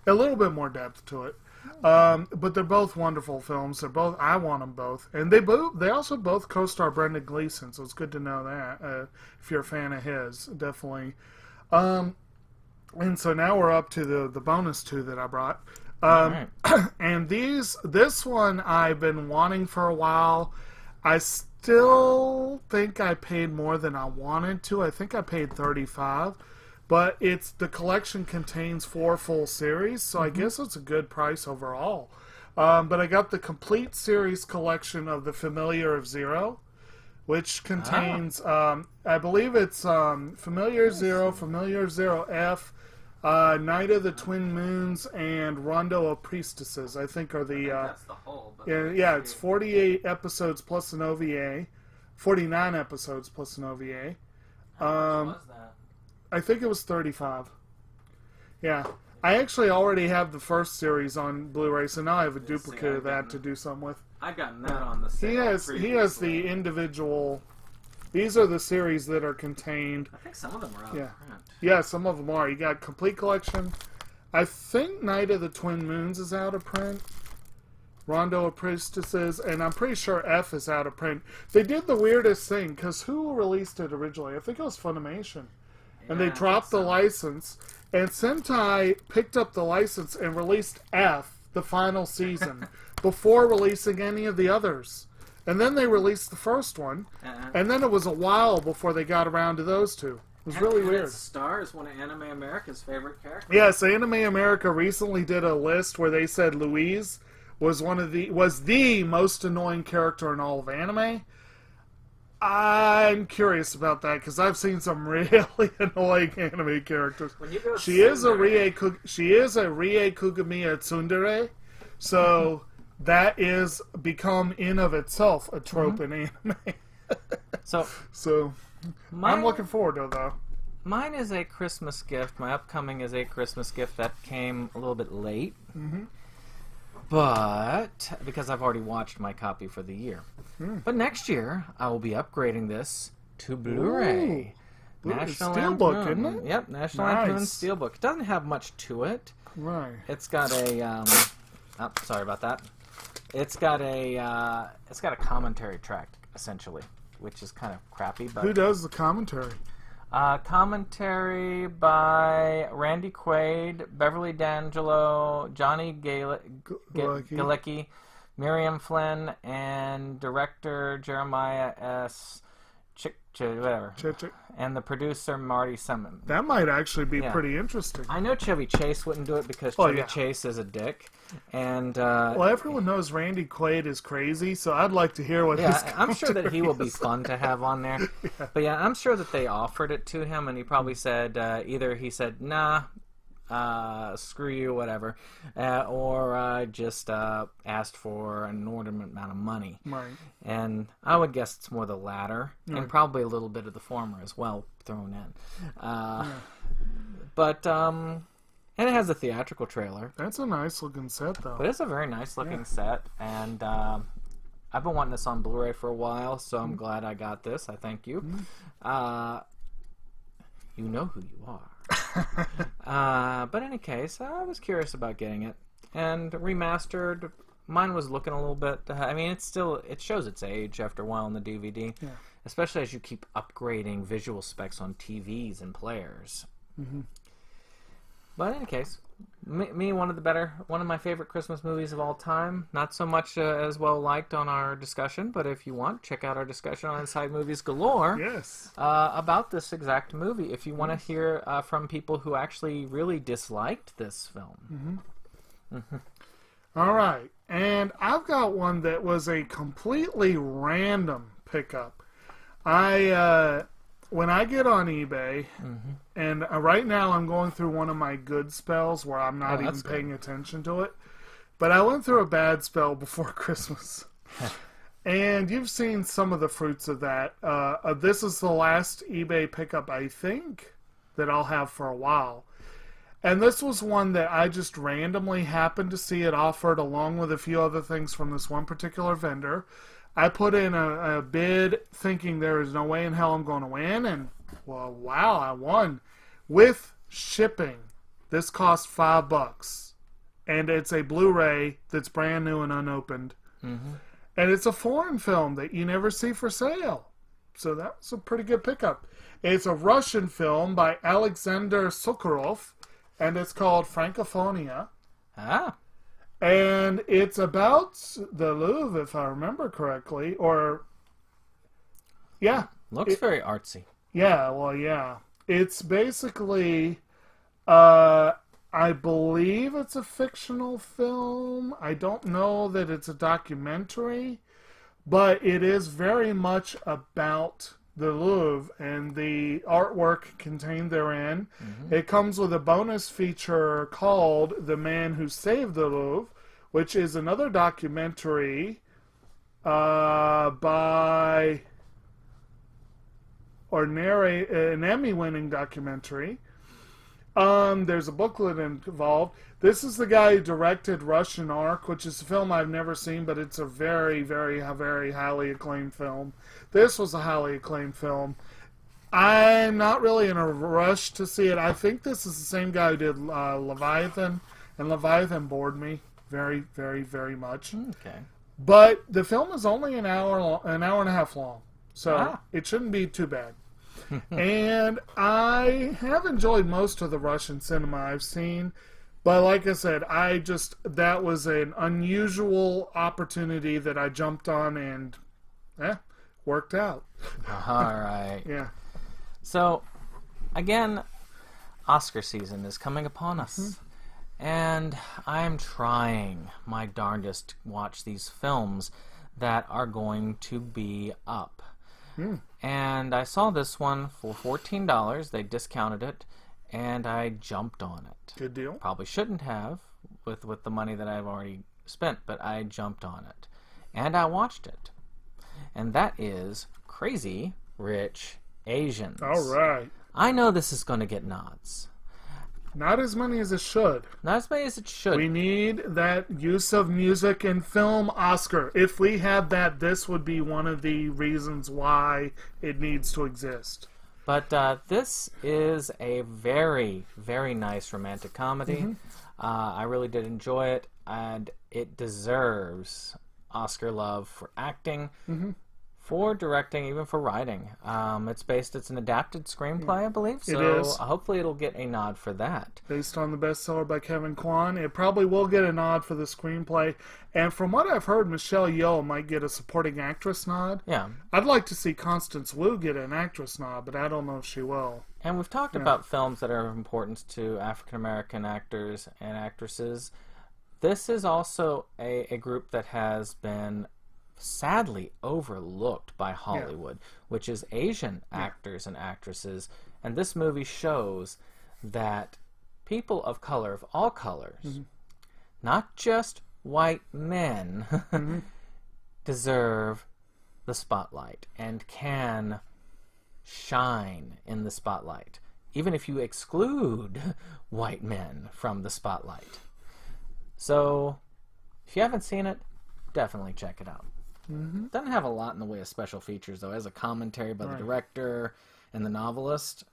A little bit more depth to it. But they're both wonderful films. They're both... I want them both. And they also both co-star Brendan Gleeson, so it's good to know that. If you're a fan of his, definitely. And so now we're up to the bonus two that I brought.
Right.
And this one I've been wanting for a while. I still think I paid more than I wanted to. I think I paid $35, but the collection contains 4 full series, so I guess it's a good price overall. But I got the complete series collection of The Familiar of Zero, which contains, I believe it's Familiar Zero, Familiar Zero F, Night of the Twin Moons, and Rondo of Priestesses, I think are the...
That's the whole. But
it's 48 episodes plus an OVA. 49 episodes plus an OVA.
How much was that?
I think it was 35. Yeah. I actually already have the first series on Blu-ray, so now I have a duplicate of that to do something with.
I've gotten that on the sale.
He has the individual... These are the series that are contained.
I think some of them are out
Yeah.
of print.
Yeah, some of them are. You got complete collection. I think Night of the Twin Moons is out of print. Rondo of Priestesses, and I'm pretty sure F is out of print. They did the weirdest thing, because who released it originally? I think it was Funimation. And they dropped the license, and Sentai picked up the license and released F, the final season, before releasing any of the others. And then they released the first one, and then it was a while before they got around to those two. It was really weird.
It stars one of Anime America's favorite characters.
Yes, Anime America recently did a list where they said Louise was the most annoying character in all of anime. I'm curious about that because I've seen some really annoying anime characters. She is a Rie Kugamiya Tsundere, so that is become in of itself a trope in anime.
So
I'm looking forward to it, though.
Mine is a Christmas gift. My upcoming is a Christmas gift that came a little bit late. But, because I've already watched my copy for the year. But next year, I will be upgrading this to Blu-ray. National
Steelbook,
Lampoon.
isn't it?
Yep, National
Nice.
Lampoon Steelbook. It doesn't have much to it.
Right.
It's got a, oh, sorry about that. It's got a commentary track, essentially, which is kind of crappy. But
Who does the commentary?
Commentary by Randy Quaid, Beverly D'Angelo, Johnny Galecki, Miriam Flynn, and director Jeremiah S. whatever. And the producer Marty Simmons.
That might actually be
Yeah.
pretty interesting.
I know Chevy Chase wouldn't do it because
Oh,
Chevy
yeah.
Chase is a dick. And
Well, everyone knows Randy Quaid is crazy, so I'd like to hear what his
yeah, I'm sure that he will be
commentary is.
fun to have on there. But yeah, I'm sure that they offered it to him, and he probably said either he said nah, screw you, whatever, or just asked for an inordinate amount of money.
Right.
And I would guess it's more the latter, and probably a little bit of the former as well thrown in. But and it has a theatrical trailer.
That's a nice looking set, though.
But it's a very nice looking set, and I've been wanting this on Blu-ray for a while, so I'm glad I got this. I thank you. You know who you are. But in any case, I was curious about getting it. And remastered, mine was looking a little bit... I mean, it shows its age after a while on the DVD.
Yeah.
Especially as you keep upgrading visual specs on TVs and players. But in any case, me one of my favorite Christmas movies of all time. Not so much as well liked on our discussion, but if you want, check out our discussion on Inside Movies Galore
Yes.
about this exact movie. If you want to hear from people who actually really disliked this film.
All right. And I've got one that was a completely random pickup. When I get on eBay, and right now I'm going through one of my good spells where I'm not even paying attention to it, but I went through a bad spell before Christmas. And you've seen some of the fruits of that. This is the last eBay pickup, I think, that I'll have for a while. And this was one that I just randomly happened to see it offered along with a few other things from this one particular vendor. I put in a bid thinking there is no way in hell I'm going to win, and well, wow, I won. With shipping, this cost $5, and it's a Blu-ray that's brand new and unopened. And it's a foreign film that you never see for sale. So that was a pretty good pickup. It's a Russian film by Alexander Sokurov, and it's called Francophonia. And it's about the Louvre, if I remember correctly, or... Yeah.
Looks very artsy.
Yeah, well, yeah. It's basically... I believe it's a fictional film. I don't know that it's a documentary, but it is very much about the Louvre and the artwork contained therein. It comes with a bonus feature called The Man Who Saved the Louvre, which is another documentary by an Emmy-winning documentary. There's a booklet involved. This is the guy who directed Russian Ark, which is a film I've never seen, but it's a very, very, very highly acclaimed film. This was a highly acclaimed film. I'm not really in a rush to see it. I think this is the same guy who did Leviathan, and Leviathan bored me very, very, very much.
Okay.
But the film is only an hour and a half long, so it shouldn't be too bad. And I have enjoyed most of the Russian cinema I've seen, but like I said, that was an unusual opportunity that I jumped on, and worked out.
All right.
Yeah.
So, again, Oscar season is coming upon us. And I'm trying my darndest to watch these films that are going to be up. And I saw this one for $14. They discounted it, and I jumped on it.
Good deal.
Probably shouldn't have with the money that I've already spent, but I jumped on it. And I watched it. And that is Crazy Rich Asians.
All right.
I know this is going to get nods.
Not as many as it should.
Not as many as it should.
We need that use of music in film Oscar. If we had that, this would be one of the reasons why it needs to exist.
But this is a very, very nice romantic comedy. I really did enjoy it, and it deserves Oscar love for acting, for directing, even for writing. It's an adapted screenplay, I believe, so
It is.
hopefully it'll get a nod for that.
Based on the bestseller by Kevin Kwan, it probably will get a nod for the screenplay. And from what I've heard, Michelle Yeoh might get a supporting actress nod.
Yeah.
I'd like to see Constance Wu get an actress nod, but I don't know if she will.
And we've talked about films that are of importance to African-American actors and actresses. This is also a group that has been sadly overlooked by Hollywood, which is Asian actors and actresses. And this movie shows that people of color, of all colors, not just white men, deserve the spotlight and can shine in the spotlight, even if you exclude white men from the spotlight. So, if you haven't seen it, definitely check it out. Doesn't have a lot in the way of special features, though. It has a commentary by the director and the novelist.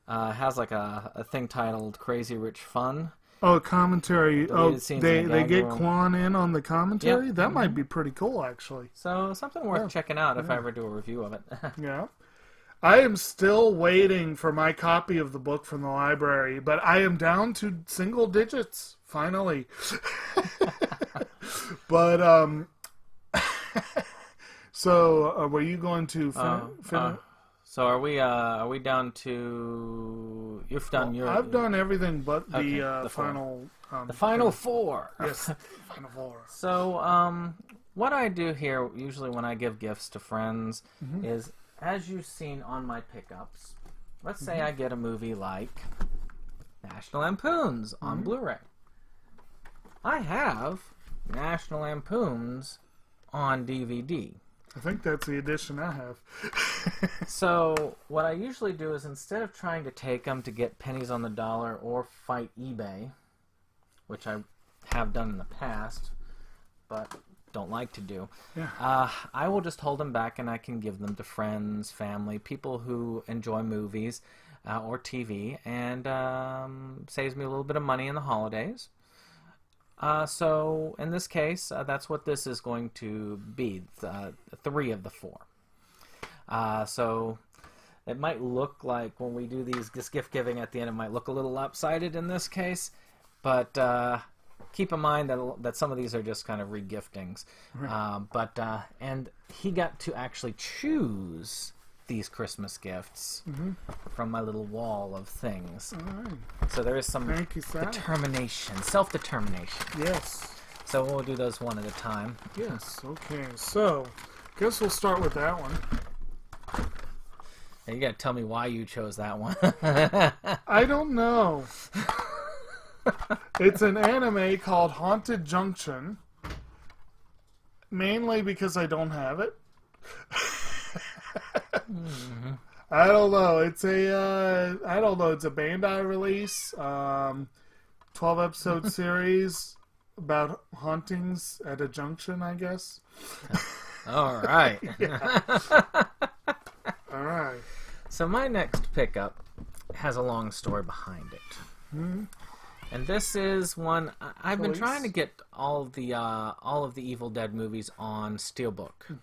Has like a thing titled Crazy Rich Fun.
Oh, commentary.
Deleted scenes
They
in the gag
get
room.
Kwan in on the commentary?
Yep.
That might be pretty cool, actually.
So, something worth checking out if I ever do a review of it.
Yeah. I am still waiting for my copy of the book from the library, but I am down to single digits, finally. But, so, were you going to finish?
So are we down to... You've done your...
I've done everything but
Okay,
the
four.
final...
The final four.
Yes, final four.
So, what I do here, usually when I give gifts to friends, is, as you've seen on my pickups, let's say I get a movie like National Lampoons on Blu-ray. I have National Lampoons on DVD.
I think that's the edition I have.
So, what I usually do is, instead of trying to take them to get pennies on the dollar or fight eBay, which I have done in the past, but don't like to do, I will just hold them back and I can give them to friends, family, people who enjoy movies or TV, and saves me a little bit of money in the holidays. So, in this case, that's what this is going to be, 3 of the 4. So, it might look like when we do this gift giving at the end, it might look a little lopsided in this case, but keep in mind that some of these are just kind of re-giftings. Right. And he got to actually choose these Christmas gifts from my little wall of things.
All right.
So there is some
Thank you, Sal.
determination, self-determination.
Yes.
So we'll do those one at a time.
Yes, okay. So, guess we'll start with that one.
Now you gotta tell me why you chose that one.
I don't know. It's an anime called Haunted Junction. Mainly because I don't have it. I don't know. It's a It's a Bandai release. 12-episode series about hauntings at a junction, I guess.
All right.
All right.
So my next pickup has a long story behind it. And this is one I've been trying to get all of the Evil Dead movies on Steelbook.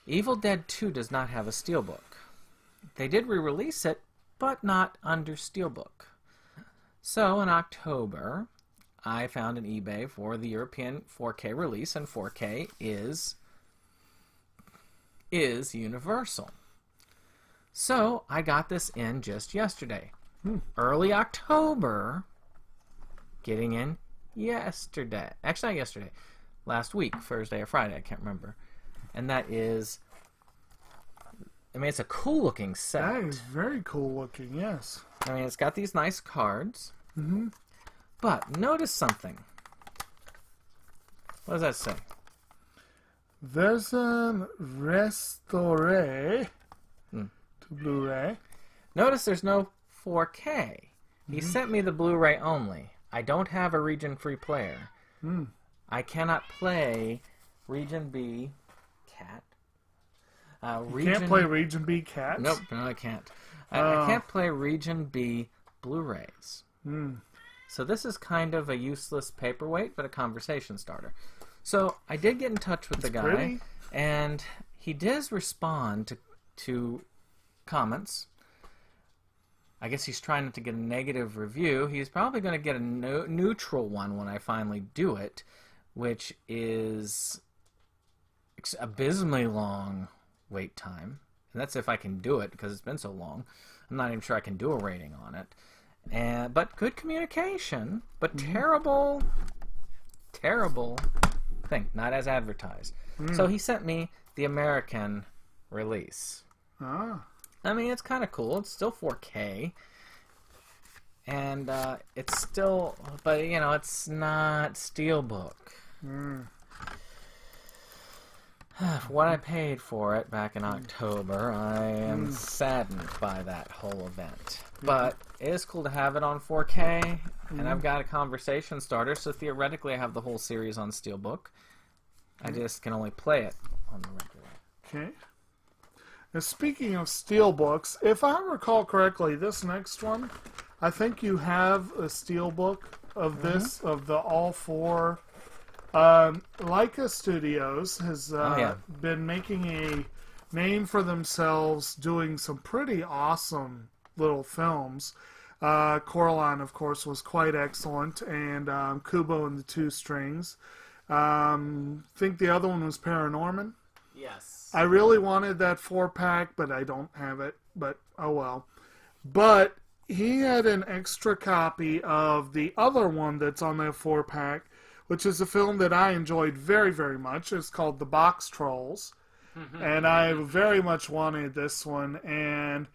Evil Dead 2 does not have a Steelbook. They did re-release it, but not under Steelbook. So in October, I found an eBay for the European 4K release, and 4K is is Universal. So I got this in just yesterday. Early October, getting in yesterday. Actually, not yesterday. Last week, Thursday or Friday, I can't remember. And that is, I mean, it's a cool looking set.
That is very cool looking, yes.
I mean, it's got these nice cards. But notice something. What does that say?
Version restauré to Blu-ray.
Notice there's no 4K. He sent me the Blu-ray only. I don't have a region-free player. I cannot play Region B Cat.
You can't play Region B Cats?
Nope, no, I can't. I can't play Region B Blu-rays. So this is kind of a useless paperweight, but a conversation starter. So I did get in touch with the guy,
pretty.
and he does respond to comments. I guess he's trying not to get a negative review. He's probably going to get a neutral one when I finally do it, which is abysmally long wait time. And that's if I can do it, because it's been so long. I'm not even sure I can do a rating on it. But good communication, but terrible thing, not as advertised. So he sent me the American release. I mean, it's kind of cool. It's still 4K. And it's still, but you know, it's not Steelbook. What I paid for it back in October, I am saddened by that whole event. But it is cool to have it on 4K, and I've got a conversation starter, so theoretically I have the whole series on Steelbook. I just can only play it on the regular.
Okay. Now, speaking of Steelbooks, if I recall correctly, this next one, I think you have a Steelbook of this, of the all four. Leica Studios has been making a name for themselves doing some pretty awesome little films. Coraline, of course, was quite excellent, and Kubo and the Two Strings. Think the other one was Paranorman.
Yes.
I really wanted that 4-pack, but I don't have it. But, oh well. But he had an extra copy of the other one that's on that 4-pack, which is a film that I enjoyed very, very much. It's called The Boxtrolls. And I very much wanted this one. And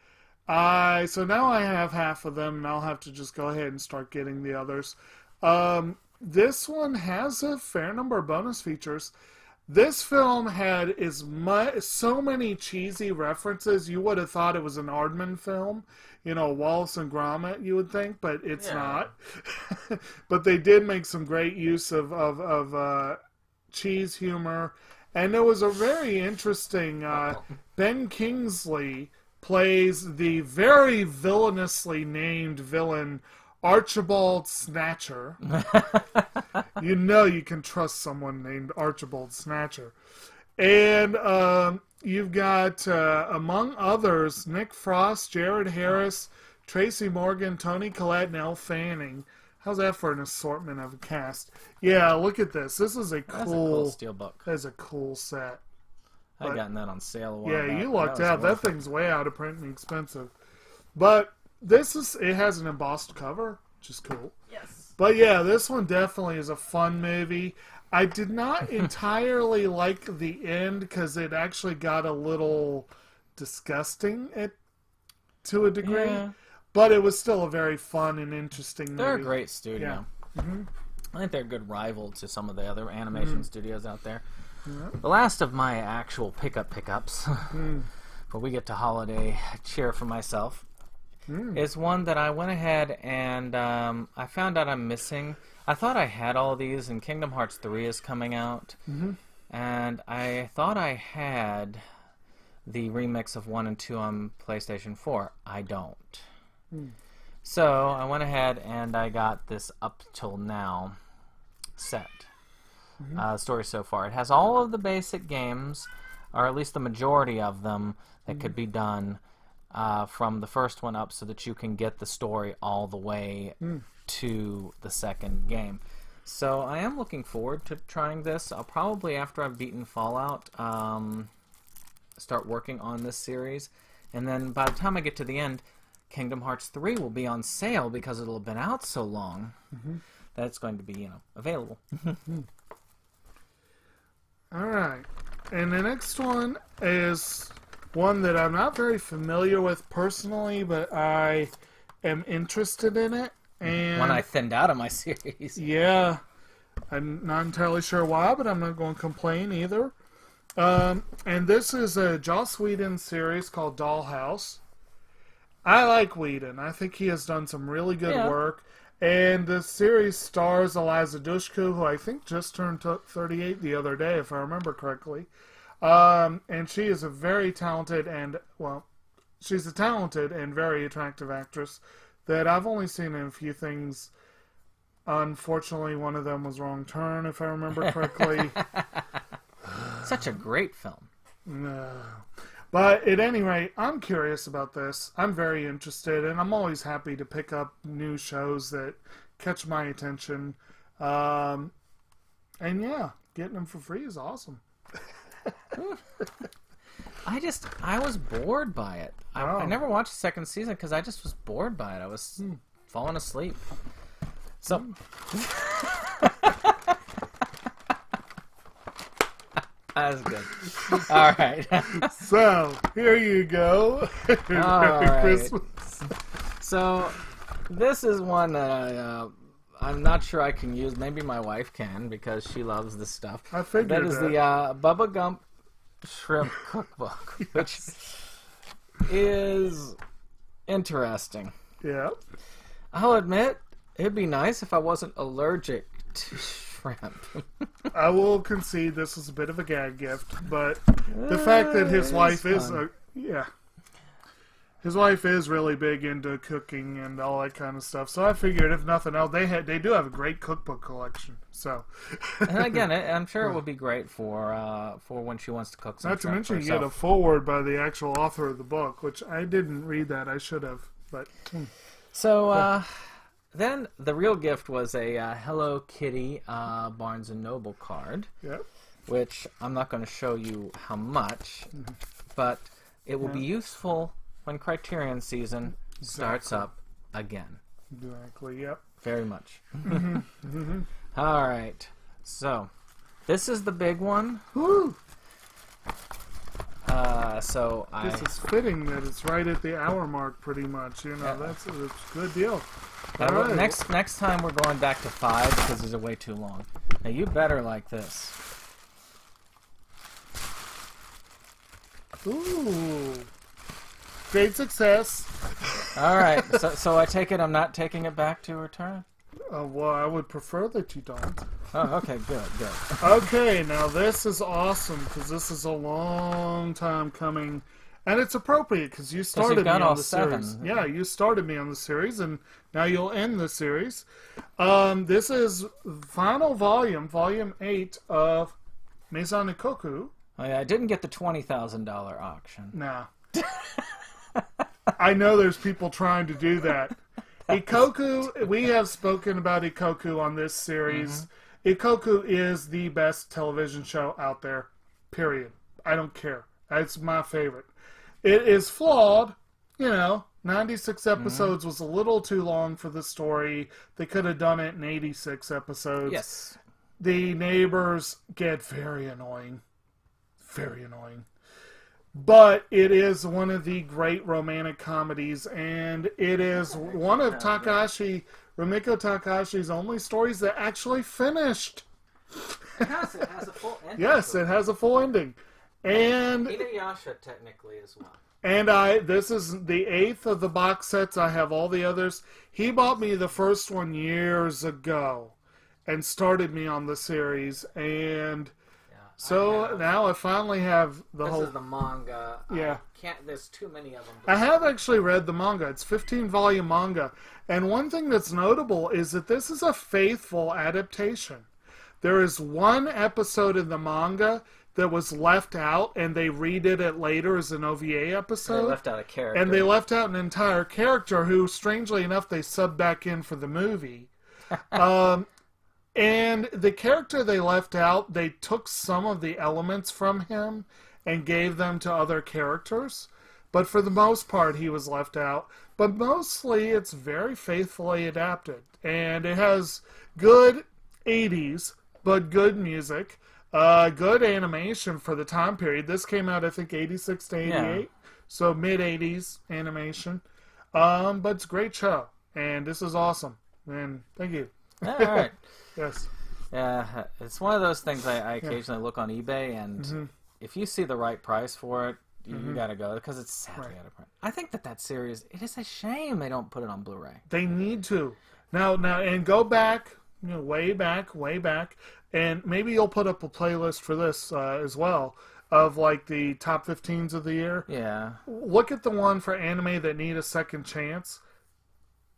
so now I have half of them, and I'll have to just go ahead and start getting the others. This one has a fair number of bonus features. This film had so many cheesy references, you would have thought it was an Aardman film. You know, Wallace and Gromit, you would think, but it's not. But they did make some great use of cheese humor. And there was a very interesting... Ben Kingsley plays the very villainously named villain Archibald Snatcher. You know you can trust someone named Archibald Snatcher. And you've got, among others, Nick Frost, Jared Harris, Tracy Morgan, Toni Collette, and Elle Fanning. How's that for an assortment of a cast? Yeah, look at this. This is a cool
Steelbook.
That's a cool set.
I'd gotten that on sale a while
Yeah,
back.
you lucked out. That
worth it.
thing's way out of print and expensive. But it has an embossed cover, which is cool.
Yes.
But yeah, this one definitely is a fun movie. I did not entirely like the end because it actually got a little disgusting to a degree.
Yeah.
But it was still a very fun and interesting movie.
They're a great studio.
Yeah.
I think they're a good rival to some of the other animation studios out there. The last of my actual pickups, before we get to holiday cheer for myself, is one that I went ahead and I found out I'm missing. I thought I had all these, and Kingdom Hearts 3 is coming out, and I thought I had the remix of 1 and 2 on PlayStation 4. I don't. So I went ahead and I got this Up Till Now set. Story so far. It has all of the basic games, or at least the majority of them, that could be done from the first one up so that you can get the story all the way to the second game. So I am looking forward to trying this. I'll probably, after I've beaten Fallout, start working on this series, and then by the time I get to the end, Kingdom Hearts 3 will be on sale because it'll have been out so long that it's going to be, available.
All right. And the next one is one that I'm not very familiar with personally, but I am interested in it. And
One I thinned out of my series.
yeah, I'm not entirely sure why, but I'm not going to complain either. And this is a Joss Whedon series called Dollhouse. I like Whedon. I think he has done some really good work. And the series stars Eliza Dushku, who I think just turned 38 the other day, if I remember correctly. And she is a very talented and, she's a talented and very attractive actress that I've only seen in a few things. Unfortunately, one of them was Wrong Turn, if I remember correctly.
Such a great film.
But at any rate, I'm curious about this. I'm very interested, and I'm always happy to pick up new shows that catch my attention. And yeah, getting them for free is awesome.
I was bored by it. I never watched the second season because I just was bored by it. I was falling asleep. So... That's good. All right.
So, here you go. Merry Christmas.
So, this is one that I'm not sure I can use. Maybe my wife can because she loves this stuff.
I figured
that is the Bubba Gump Shrimp Cookbook, which is interesting.
Yeah.
I'll admit, it'd be nice if I wasn't allergic to shrimp.
I will concede this is a bit of a gag gift, but the fact that his wife is his wife is really big into cooking and all that kind of stuff. So I figured, if nothing else, they do have a great cookbook collection. So,
and again, I'm sure it would be great for when she wants to cook some.
Not to mention, you
herself.
get a foreword by the actual author of the book, which I didn't read that. I should have, but
so. Then the real gift was a Hello Kitty Barnes & Noble card, which I'm not going to show you how much, but it will be useful when Criterion season starts up again.
Exactly, yep.
Very much. All right, so this is the big one.
Woo!
This
is fitting that it's right at the hour mark, pretty much. That's a good deal.
Right. Next time we're going back to 5 because these are way too long. Now you better like this.
Ooh, great success.
All right, so I take it I'm not taking it back to return.
Well, I would prefer that you don't.
Oh, okay, good.
Okay, now this is awesome because this is a long time coming. And it's appropriate because you started me on the series. Yeah, you started me on the series, and now you'll end the series. This is final volume, volume 8 of Maison Ikoku.
Oh, yeah, I didn't get the $20,000 auction.
Nah. I know there's people trying to do that. Ikoku, we have spoken about Ikoku on this series. Ikoku is the best television show out there, period. I don't care. It's my favorite. It is flawed, 96 episodes was a little too long for the story. They could have done it in 86 episodes.
Yes.
The neighbors get very annoying. Very annoying. But it is one of the great romantic comedies, and it is one of Rumiko Takahashi's only stories that actually finished.
Yes, it has a full ending.
Yes, it has a full ending. And
Inuyasha technically as well.
And this is the 8th of the box sets. I have all the others. He bought me the first one years ago and started me on the series. And now I finally have the whole...
This is the manga.
Yeah.
There's too many of them.
I have actually read the manga. It's 15-volume manga. And one thing that's notable is that this is a faithful adaptation. There is one episode in the manga that was left out, and they redid it later as an OVA episode.
They left out a character.
And they left out an entire character who, strangely enough, they subbed back in for the movie. And the character they left out, they took some of the elements from him and gave them to other characters. But for the most part, he was left out. But mostly, it's very faithfully adapted. And it has good 80s, but good music. Good animation for the time period. This came out, I think, 86 to 88.
Yeah.
So mid-80s animation. But it's a great show. And this is awesome. And thank you.
All right.
Yes.
Yeah, it's one of those things I occasionally look on eBay, and if you see the right price for it, you gotta go, because it's sadly out of print. I think that series, it is a shame they don't put it on Blu-ray.
They need to. Now, and go back, way back, and maybe you'll put up a playlist for this as well, of like the top 15s of the year.
Yeah.
Look at the one for anime that need a second chance.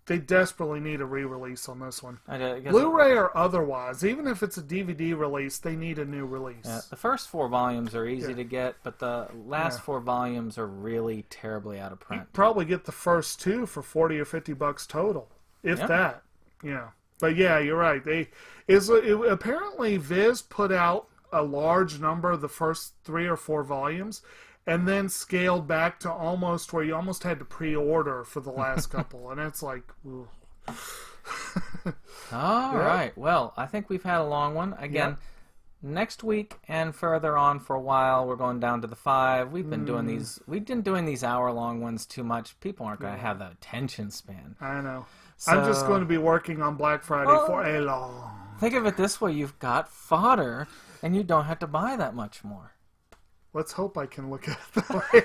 They desperately need a re-release on this one.
I guess
Blu-ray or otherwise, even if it's a DVD release, they need a new release.
Yeah, the first 4 volumes are easy to get, but the last 4 volumes are really terribly out of print.
Probably get the first 2 for $40 or $50 total, if that. Yeah, but yeah, you're right. Apparently Viz put out a large number of the first 3 or 4 volumes, and then scaled back to almost where you almost had to pre-order for the last couple, and it's like, ooh.
All right. Well, I think we've had a long one. Again, next week and further on for a while, we're going down to the 5. We've been doing these. We've been doing these hour-long ones too much. People aren't going to have the attention span.
I know.
So,
I'm just going to be working on Black Friday for a long.
Think of it this way: you've got fodder, and you don't have to buy that much more.
Let's hope I can look at it that way.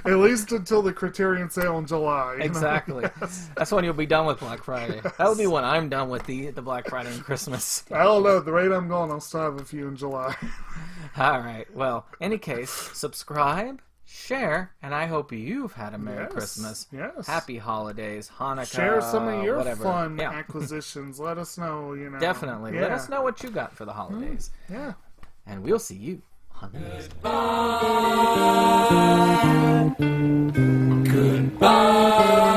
At least until the Criterion sale in July.
Exactly. That's when you'll be done with Black Friday. That'll be when I'm done with the Black Friday and Christmas.
I don't know. At the rate I'm going, I'll still have a few in July.
All right. Well, any case, subscribe, share, and I hope you've had a Merry Christmas.
Yes.
Happy holidays, Hanukkah.
Share some of your
whatever.
fun acquisitions. Let us know.
Definitely.
Yeah.
Let us know what you got for the holidays.
Yeah.
And we'll see you on the next.
Goodbye.